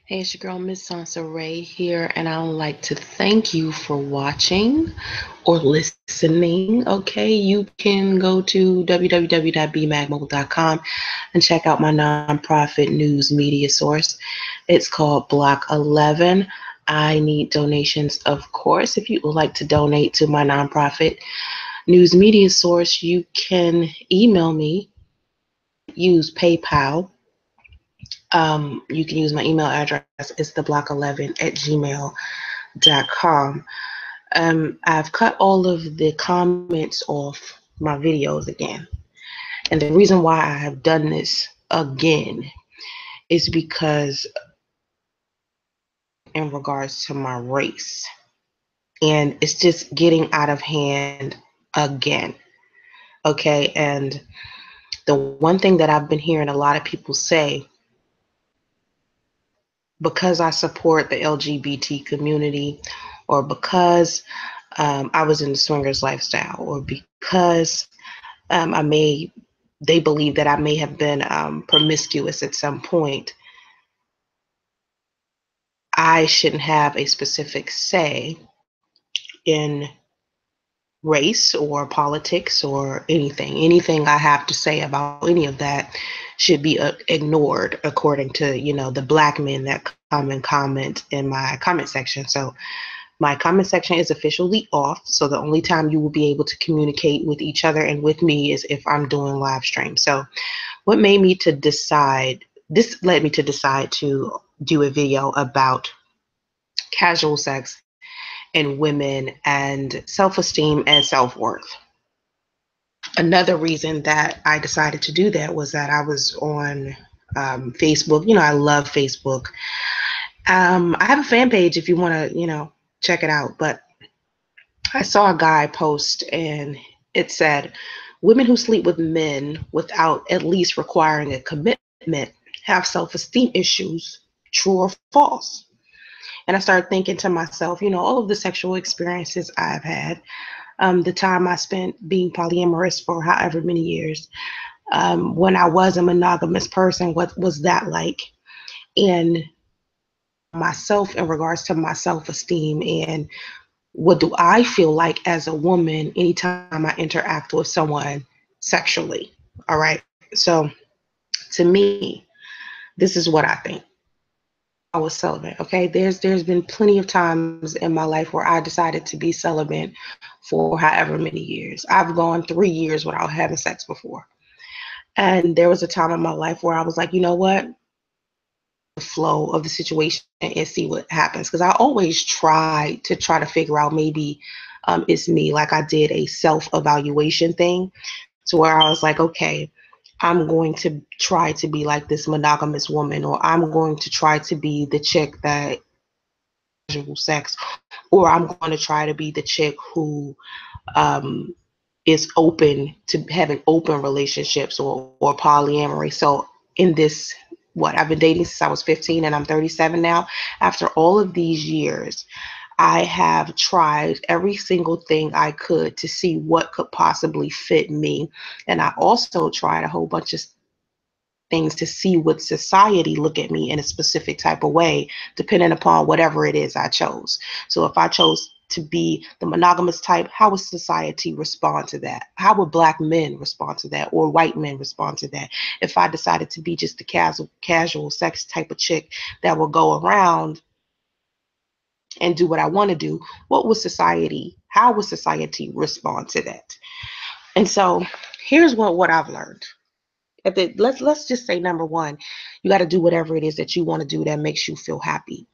Hey, it's your girl, Miss Soncerae here, and I would like to thank you for watching or listening. Okay, you can go to www.bmagmobile.com and check out my nonprofit news media source. It's called Block 11. I need donations, of course. If you would like to donate to my nonprofit news media source, you can email me, use PayPal. You can use my email address. It's theblock11@gmail.com. I've cut all of the comments off my videos again. And the reason why I have done this again is because in regards to my race. And it's just getting out of hand again. Okay. And the one thing that I've been hearing a lot of people say, because I support the LGBT community, or because I was in the swingers lifestyle, or because they believe that I may have been promiscuous at some point, I shouldn't have a specific say in race or politics or anything. Anything I have to say about any of that should be ignored, according to the black men that come and comment in my comment section. So my comment section is officially off. So the only time you will be able to communicate with each other and with me is if I'm doing live stream. So what made me to decide this led me to decide to do a video about casual sex and women and self-esteem and self-worth. Another reason that I decided to do that was that I was on Facebook. I love Facebook. I have a fan page if you want to, check it out. But I saw a guy post and it said, women who sleep with men without at least requiring a commitment have self-esteem issues, true or false? And I started thinking to myself, all of the sexual experiences I've had, the time I spent being polyamorous for however many years, when I was a monogamous person, what was that like? And myself in regards to my self-esteem, and what do I feel like as a woman anytime I interact with someone sexually? All right. So to me, this is what I think. I was celibate. Okay. There's been plenty of times in my life where I decided to be celibate for however many years. I've gone 3 years without having sex before. And there was a time in my life where I was like, you know what? The flow of the situation and see what happens. Because I always try to figure out, maybe it's me. Like, I did a self-evaluation thing to where I was like, okay, I'm going to try to be like this monogamous woman, or I'm going to try to be the chick that casual sex, or I'm going to try to be the chick who um, is open to having open relationships, or polyamory. So in this, what, I've been dating since I was 15 and I'm 37 now. After all of these years, I have tried every single thing I could to see what could possibly fit me. And I also tried a whole bunch of things to see would society look at me in a specific type of way, depending upon whatever it is I chose. So if I chose to be the monogamous type, how would society respond to that? How would black men respond to that, or white men respond to that? If I decided to be just a casual sex type of chick that will go around and do what I want to do, how would society respond to that? And so here's what I've learned. Let's just say, number one, you got to do whatever it is that you want to do that makes you feel happy.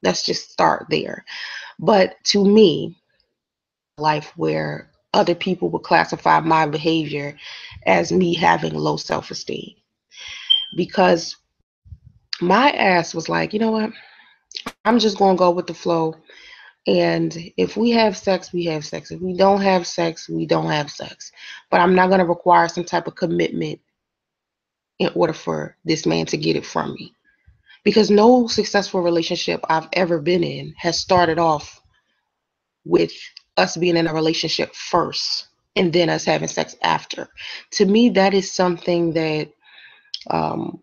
Let's just start there. But to me, life where other people would classify my behavior as me having low self-esteem, because my ass was like, you know what? I'm just going to go with the flow. And if we have sex, we have sex. If we don't have sex, we don't have sex. But I'm not going to require some type of commitment in order for this man to get it from me. Because no successful relationship I've ever been in has started off with us being in a relationship first and then us having sex after. To me, that is something that um,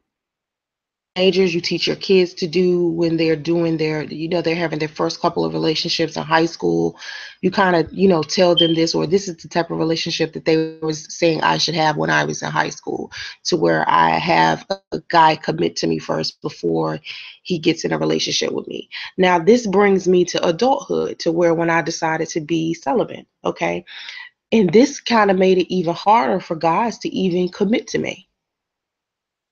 teenagers, you teach your kids to do when they're doing their, they're having their first couple of relationships in high school. You kind of, tell them this, or this is the type of relationship that they was saying I should have when I was in high school, to where I have a guy commit to me first before he gets in a relationship with me. Now, this brings me to adulthood, to where when I decided to be celibate, okay? And this kind of made it even harder for guys to even commit to me.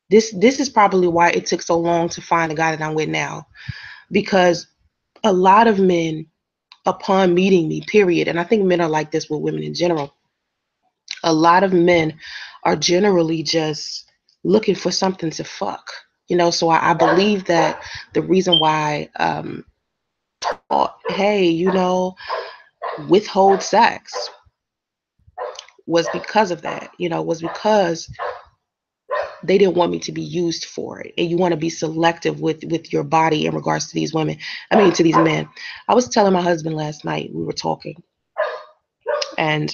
This is probably why it took so long to find the guy that I'm with now, because a lot of men, upon meeting me, period, and I think men are like this with women in general, a lot of men are generally just looking for something to fuck. So I believe that the reason why hey, withhold sex was because of that, was because they didn't want me to be used for it. And you want to be selective with your body in regards to these women. I mean, to these men. I was telling my husband last night, we were talking, and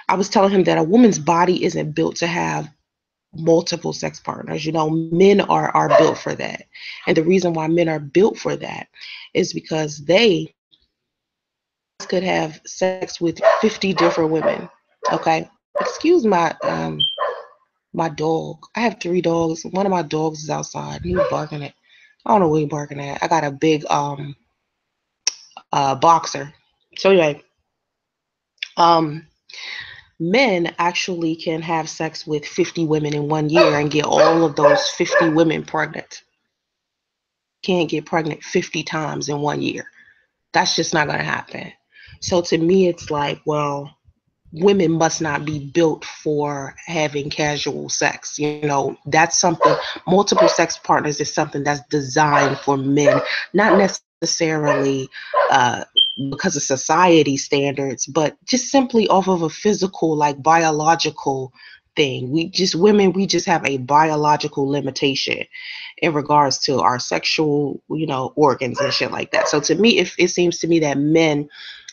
I was telling him that a woman's body isn't built to have multiple sex partners. Men are built for that. And the reason why men are built for that is because they could have sex with 50 different women. Okay. Excuse my dog. I have 3 dogs. One of my dogs is outside. He's barking at. I don't know what he's barking at. I got a big boxer. So anyway, um men actually can have sex with 50 women in 1 year and get all of those 50 women pregnant. Can't get pregnant 50 times in 1 year. That's just not going to happen. So to me, it's like, well, women must not be built for having casual sex. That's something, multiple sex partners is something that's designed for men, not necessarily because of society standards, but just simply off of a physical, like biological thing. Women, we just have a biological limitation in regards to our sexual, organs and shit like that. So to me, it seems to me that men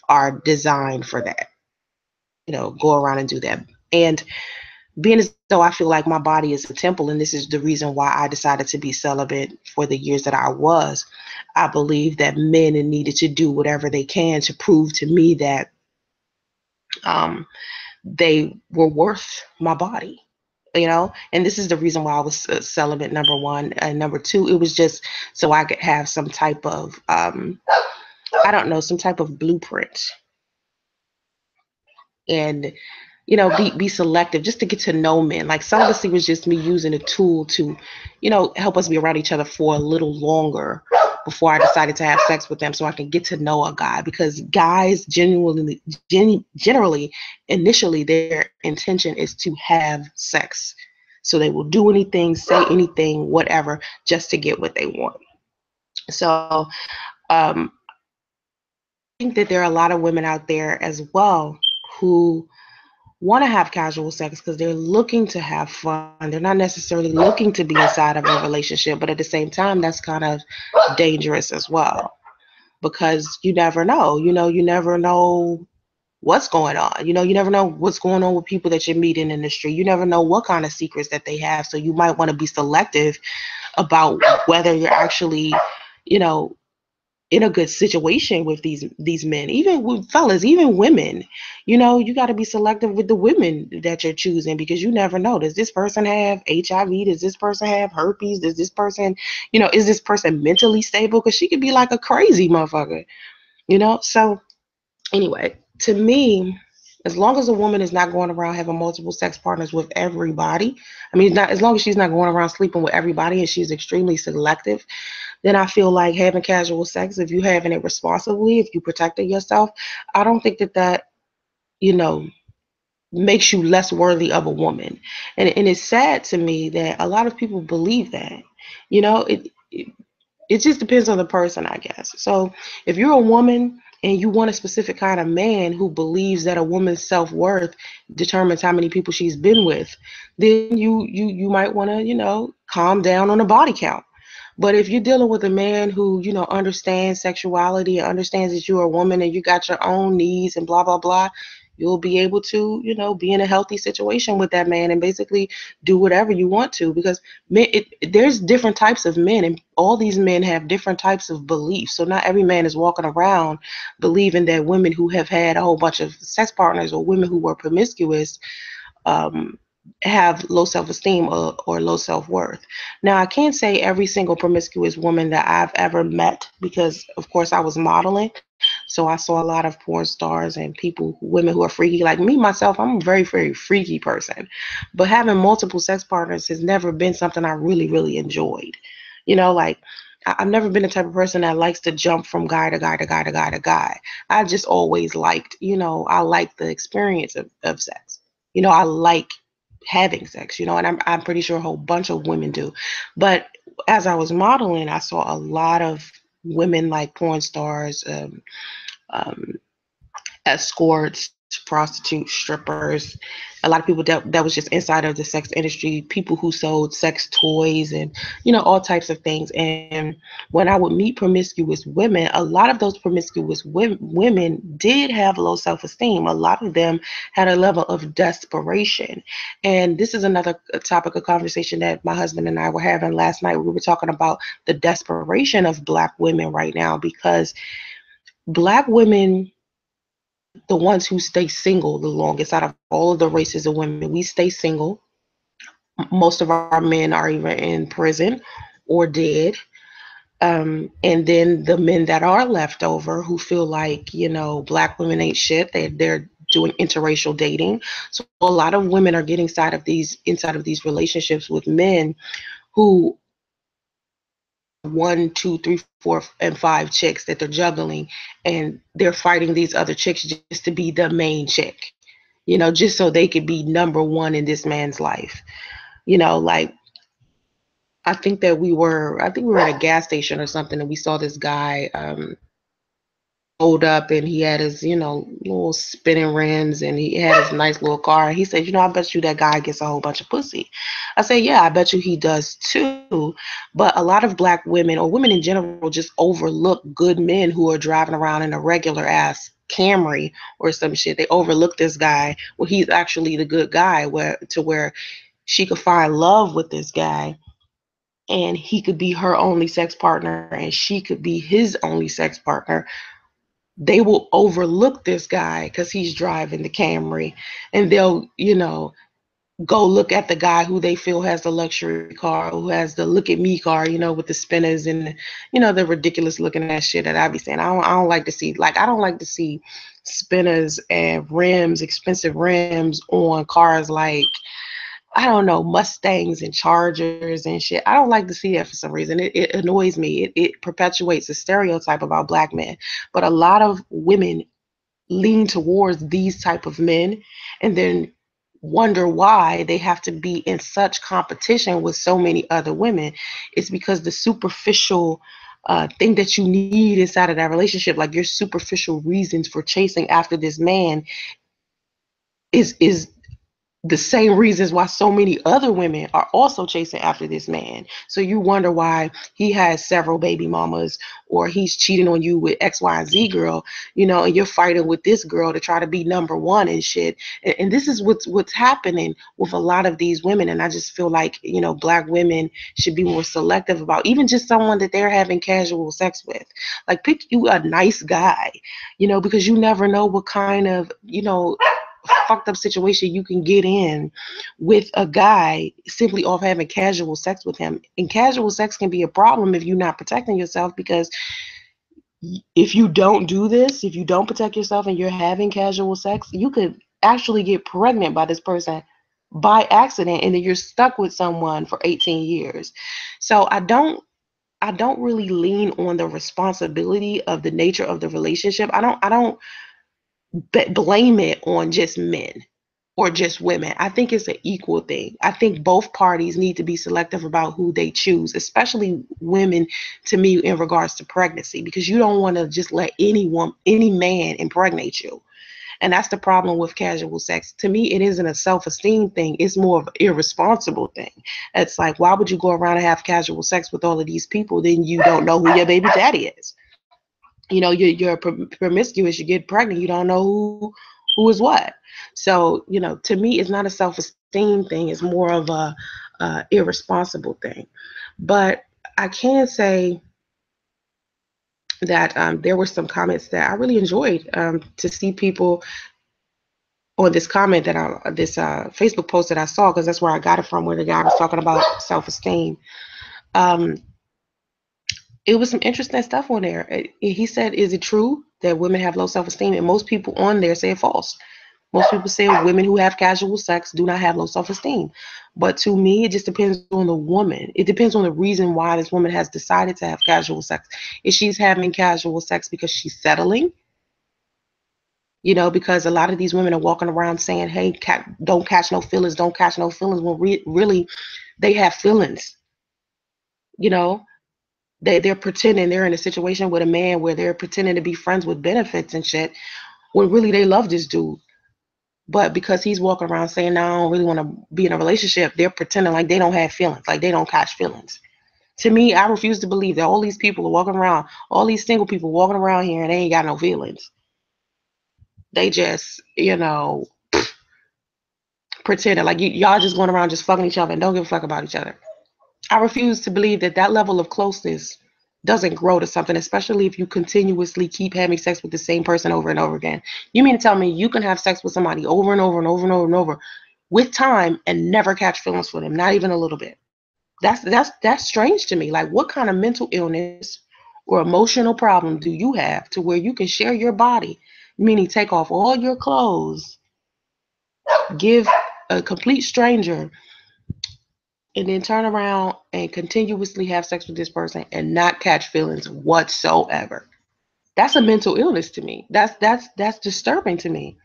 are designed for that, go around and do that. And being as though I feel like my body is a temple, and this is the reason why I decided to be celibate for the years that I was, I believe that men needed to do whatever they can to prove to me that um, they were worth my body. And this is the reason why I was celibate, number one. And number two, it was just so I could have some type of I don't know, some type of blueprint, and be selective, just to get to know men. Like, celibacy was just me using a tool to help us be around each other for a little longer before I decided to have sex with them, so I can get to know a guy. Because guys generally initially their intention is to have sex, so they will do anything, say anything, whatever, just to get what they want. So um I think that there are a lot of women out there as well who want to have casual sex because they're looking to have fun. They're not necessarily looking to be inside of a relationship, but at the same time, that's kind of dangerous as well, because you never know. You never know what's going on. You never know what's going on with people that you meet in the industry. You never know what kind of secrets that they have. So you might want to be selective about whether you're actually, you know, in a good situation with these men, even with fellas, even women. You got to be selective with the women that you're choosing, because you never know, does this person have HIV, does this person have herpes, does this person, is this person mentally stable, because she could be like a crazy motherfucker. So anyway, to me, as long as a woman is not going around having multiple sex partners with everybody, I mean, not as long as she's not going around sleeping with everybody and she's extremely selective, then I feel like having casual sex, if you having it responsibly, if you protected yourself, I don't think that you know makes you less worthy of a woman. And it's sad to me that a lot of people believe that. It just depends on the person, I guess. So if you're a woman and you want a specific kind of man who believes that a woman's self-worth determines how many people she's been with, then you might want to, calm down on the body count. But if you're dealing with a man who, understands sexuality and understands that you're a woman and you got your own needs and blah, blah, blah, you'll be able to, be in a healthy situation with that man and basically do whatever you want to. Because men, there's different types of men, and all these men have different types of beliefs. So not every man is walking around believing that women who have had a whole bunch of sex partners or women who were promiscuous um, have low self-esteem or low self-worth. Now, I can't say every single promiscuous woman that I've ever met, because of course I was modeling, so I saw a lot of porn stars and people, women who are freaky. Like me myself, I'm a very, very freaky person, but having multiple sex partners has never been something I really, really enjoyed. Like, I've never been the type of person that likes to jump from guy to guy to guy to guy to guy. I just always liked, I like the experience of sex. I like having sex, and I'm pretty sure a whole bunch of women do. But as I was modeling, I saw a lot of women like porn stars, um, escorts, prostitutes, strippers, a lot of people that was just inside of the sex industry, people who sold sex toys and all types of things. And when I would meet promiscuous women, a lot of those promiscuous women did have low self-esteem. A lot of them had a level of desperation. And this is another topic of conversation that my husband and I were having last night. We were talking about the desperation of Black women right now, because Black women, the ones who stay single the longest out of all of the races of women, we stay single. Most of our men are either in prison or dead. And then the men that are left over who feel like, Black women ain't shit, they're doing interracial dating. So a lot of women are getting inside of these relationships with men who one, two, three, four, and five chicks that they're juggling, and they're fighting these other chicks just to be the main chick, just so they could be number one in this man's life. Like, I think we were at a gas station or something, and we saw this guy pulled up, and he had his, little spinning rims, and he had his nice little car. And he said, I bet you that guy gets a whole bunch of pussy. I said, yeah, I bet you he does too. But a lot of Black women, or women in general, just overlook good men who are driving around in a regular ass Camry or some shit. They overlook this guy when he's actually the good guy, where she could find love with this guy, and he could be her only sex partner, and she could be his only sex partner. They will overlook this guy because he's driving the Camry, and they'll, go look at the guy who they feel has the luxury car, who has the look at me car, with the spinners and, the ridiculous looking ass shit that I be saying. I don't like to see, like, I don't like to see spinners and rims, expensive rims on cars like, I don't know, Mustangs and Chargers and shit. I don't like to see that for some reason. It annoys me. It perpetuates a stereotype about Black men. But a lot of women lean towards these type of men, and then wonder why they have to be in such competition with so many other women. It's because the superficial thing that you need inside of that relationship, like your superficial reasons for chasing after this man, is the same reasons why so many other women are also chasing after this man. So you wonder why he has several baby mamas, or he's cheating on you with X, Y, and Z girl, and you're fighting with this girl to try to be number one and shit. And this is what's happening with a lot of these women. And I just feel like, Black women should be more selective about even just someone that they're having casual sex with. Like, pick you a nice guy, because you never know what kind of, fucked up situation you can get in with a guy simply off having casual sex with him. And casual sex can be a problem if you're not protecting yourself, because if you don't do this, if you don't protect yourself and you're having casual sex, you could actually get pregnant by this person by accident, and then you're stuck with someone for 18 years. So I don't really lean on the responsibility of the nature of the relationship. I don't blame it on just men or just women. I think it's an equal thing. I think both parties need to be selective about who they choose, especially women, to me, in regards to pregnancy, because you don't want to just let any man impregnate you. And that's the problem with casual sex. To me, it isn't a self-esteem thing. It's more of an irresponsible thing. It's like, why would you go around and have casual sex with all of these people, then you don't know who your baby daddy is? You're promiscuous, you get pregnant, you don't know who is what. So, to me, it's not a self-esteem thing. It's more of a irresponsible thing. But I can say that there were some comments that I really enjoyed, to see people on this comment that this Facebook post that I saw, because that's where I got it from, where the guy was talking about self-esteem. Um, it was some interesting stuff on there. He said, "Is it true that women have low self-esteem?" And most people on there say false. Most people say women who have casual sex do not have low self-esteem. But to me, it just depends on the woman. It depends on the reason why this woman has decided to have casual sex. If she's having casual sex because she's settling, because a lot of these women are walking around saying, "Hey, don't catch no feelings, don't catch no feelings," when really they have feelings. You know, they're pretending they're in a situation with a man where they're pretending to be friends with benefits and shit, when really they love this dude. But because he's walking around saying, "No, I don't really want to be in a relationship," they're pretending like they don't have feelings, like they don't catch feelings. To me, I refuse to believe that all these people are walking around, all these single people walking around here, and they ain't got no feelings. They just, pretending like y'all just going around just fucking each other and don't give a fuck about each other. I refuse to believe that that level of closeness doesn't grow to something, especially if you continuously keep having sex with the same person over and over again. You mean to tell me you can have sex with somebody over and over and over and over and over with time and never catch feelings for them, not even a little bit? That's strange to me. Like, what kind of mental illness or emotional problem do you have to where you can share your body, meaning take off all your clothes, give a complete stranger, and then turn around and continuously have sex with this person and not catch feelings whatsoever? That's a mental illness to me. That's disturbing to me.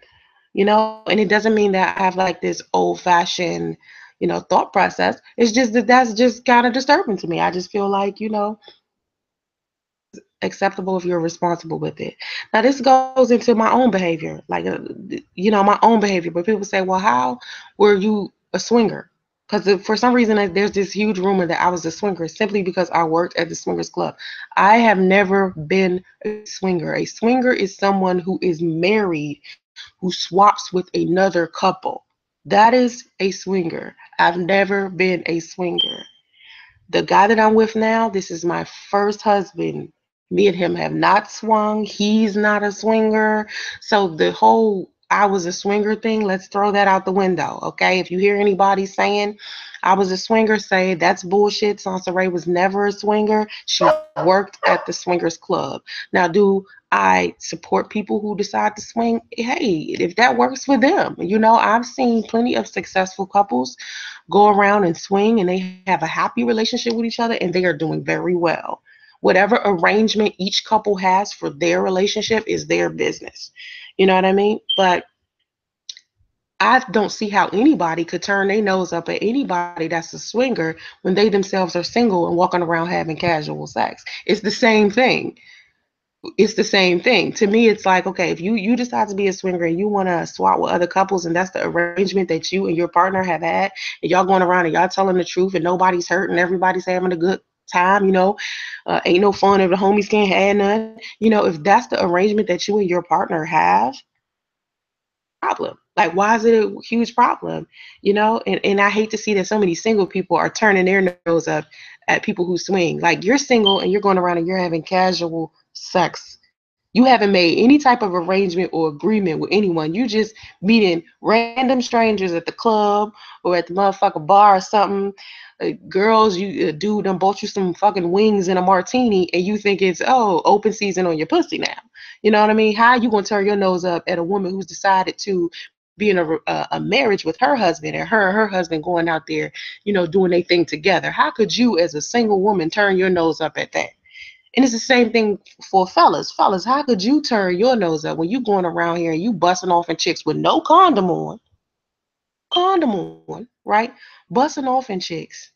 And it doesn't mean that I have like this old fashioned, thought process. It's just that's just kind of disturbing to me. I just feel like, acceptable if you're responsible with it. Now, this goes into my own behavior, like, my own behavior. But people say, "Well, how were you a swinger?" Because for some reason, there's this huge rumor that I was a swinger simply because I worked at the swingers club. I have never been a swinger. A swinger is someone who is married, who swaps with another couple. That is a swinger. I've never been a swinger. The guy that I'm with now, this is my first husband. Me and him have not swung. He's not a swinger. So the whole "I was a swinger" thing, let's throw that out the window. Okay. If you hear anybody saying "I was a swinger," say that's bullshit. Soncerae was never a swinger. She worked at the swingers club. Now, do I support people who decide to swing? Hey, if that works for them. I've seen plenty of successful couples go around and swing and they have a happy relationship with each other and they are doing very well. Whatever arrangement each couple has for their relationship is their business. You know what I mean? But I don't see how anybody could turn their nose up at anybody that's a swinger when they themselves are single and walking around having casual sex. It's the same thing. It's the same thing. To me, it's like, okay, if you decide to be a swinger and you want to swap with other couples and that's the arrangement that you and your partner have had, and y'all going around and y'all telling the truth and nobody's hurt and everybody's having a good time, ain't no fun if the homies can't have none. If that's the arrangement that you and your partner have, problem. Like, why is it a huge problem? And I hate to see that so many single people are turning their nose up at people who swing. Like, you're single and you're going around and you're having casual sex. You haven't made any type of arrangement or agreement with anyone. You just meeting random strangers at the club or at the motherfucking bar or something. Girls, dude done bought you some fucking wings and a martini, and you think it's, open season on your pussy now. You know what I mean? How you gonna turn your nose up at a woman who's decided to be in a marriage with her husband, and her husband going out there, doing their thing together? How could you, as a single woman, turn your nose up at that? And it's the same thing for fellas. Fellas, how could you turn your nose up when you going around here and you busting off in chicks with no condom on, right? Busting off in chicks.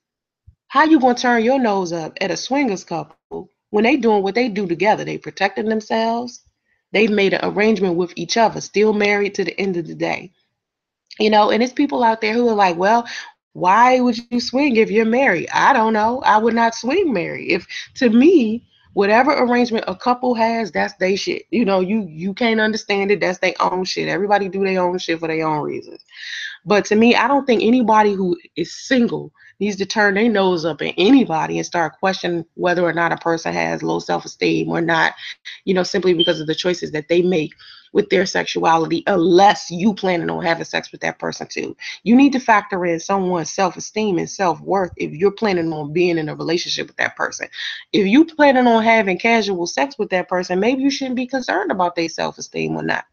How you gonna turn your nose up at a swingers couple when they doing what they do together? They protecting themselves. They've made an arrangement with each other, still married to the end of the day. And it's people out there who are like, "Well, why would you swing if you're married?" I don't know. I would not swing married. If, to me, Whatever arrangement a couple has, that's their shit. You know, you can't understand it. That's their own shit. Everybody do their own shit for their own reasons. But to me, I don't think anybody who is single needs to turn their nose up at anybody and start questioning whether or not a person has low self-esteem or not, you know, simply because of the choices that they make with their sexuality, unless you planning on having sex with that person too. You need to factor in someone's self-esteem and self-worth if you're planning on being in a relationship with that person. If you planning on having casual sex with that person, maybe you shouldn't be concerned about their self-esteem or not,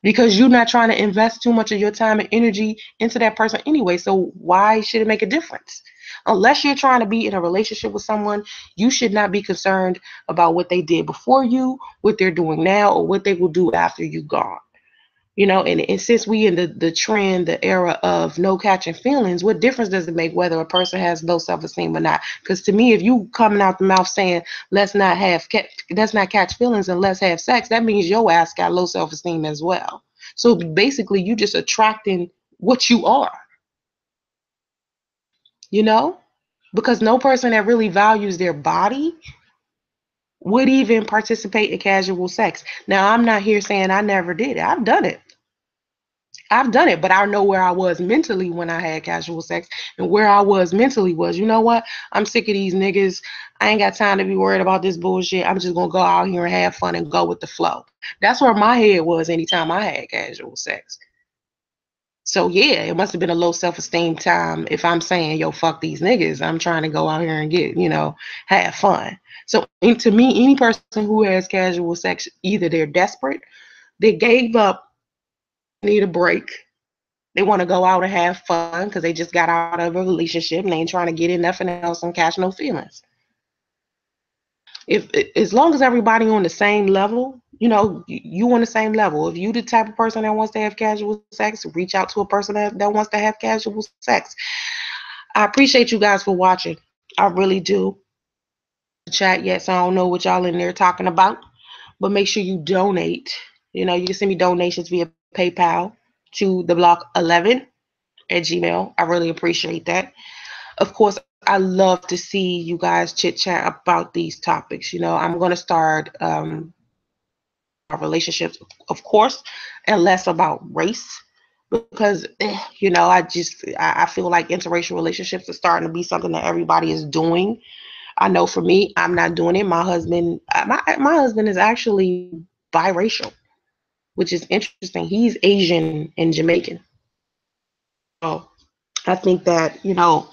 because you're not trying to invest too much of your time and energy into that person anyway. So why should it make a difference? Unless you're trying to be in a relationship with someone, you should not be concerned about what they did before you, what they're doing now, or what they will do after you're gone. You know, and since we in the trend, the era of no catching feelings, what difference does it make whether a person has low self-esteem or not? Because to me, if you coming out the mouth saying let's not catch feelings and let's have sex, that means your ass got low self-esteem as well. So basically, you just attracting what you are, you know, because no person that really values their body would even participate in casual sex. Now, I'm not here saying I never did it. I've done it. I've done it, but I know where I was mentally when I had casual sex, and where I was mentally was, you know what? I'm sick of these niggas. I ain't got time to be worried about this bullshit. I'm just gonna go out here and have fun and go with the flow. That's where my head was anytime I had casual sex. So yeah, it must have been a low self-esteem time if I'm saying, yo, fuck these niggas. I'm trying to go out here and get, you know, have fun. So to me, any person who has casual sex, either they're desperate, they gave up, need a break, they want to go out and have fun because they just got out of a relationship and they ain't trying to get in nothing else and catch no feelings. If as long as everybody on the same level, you know, you on the same level. If you the type of person that wants to have casual sex, reach out to a person that wants to have casual sex. I appreciate you guys for watching. I really do. Chat yet, so I don't know what y'all in there talking about. But make sure you donate. You know, you can send me donations via PayPal to the block 11 at Gmail. I really appreciate that. Of course, I love to see you guys chit chat about these topics. You know, I'm going to start our relationships, of course, and less about race, because you know, I feel like interracial relationships are starting to be something that everybody is doing. I know for me, I'm not doing it. My husband is actually biracial, which is interesting. He's Asian and Jamaican. So I think that, you know,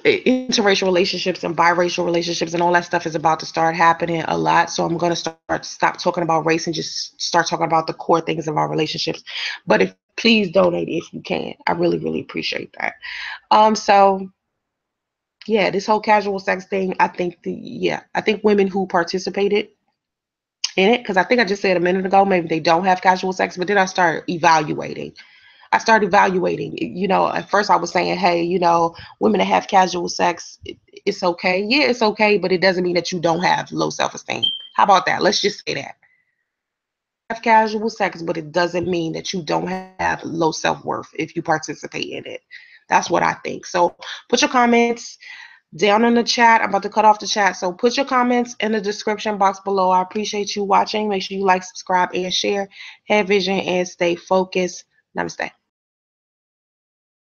interracial relationships and biracial relationships and all that stuff is about to start happening a lot. So I'm going to stop talking about race and just start talking about the core things of our relationships. But if please donate if you can. I really, really appreciate that. So yeah, this whole casual sex thing, I think women who participated in it, because I think I just said a minute ago, maybe they don't have casual sex, but then I started evaluating. You know, at first I was saying, hey, you know, women that have casual sex, it's okay. Yeah, it's okay, but it doesn't mean that you don't have low self-esteem. How about that? Let's just say that. Have casual sex, but it doesn't mean that you don't have low self-worth if you participate in it. That's what I think. So put your comments down in the chat. I'm about to cut off the chat. So put your comments in the description box below. I appreciate you watching. Make sure you like, subscribe, and share. Have vision and stay focused. Namaste.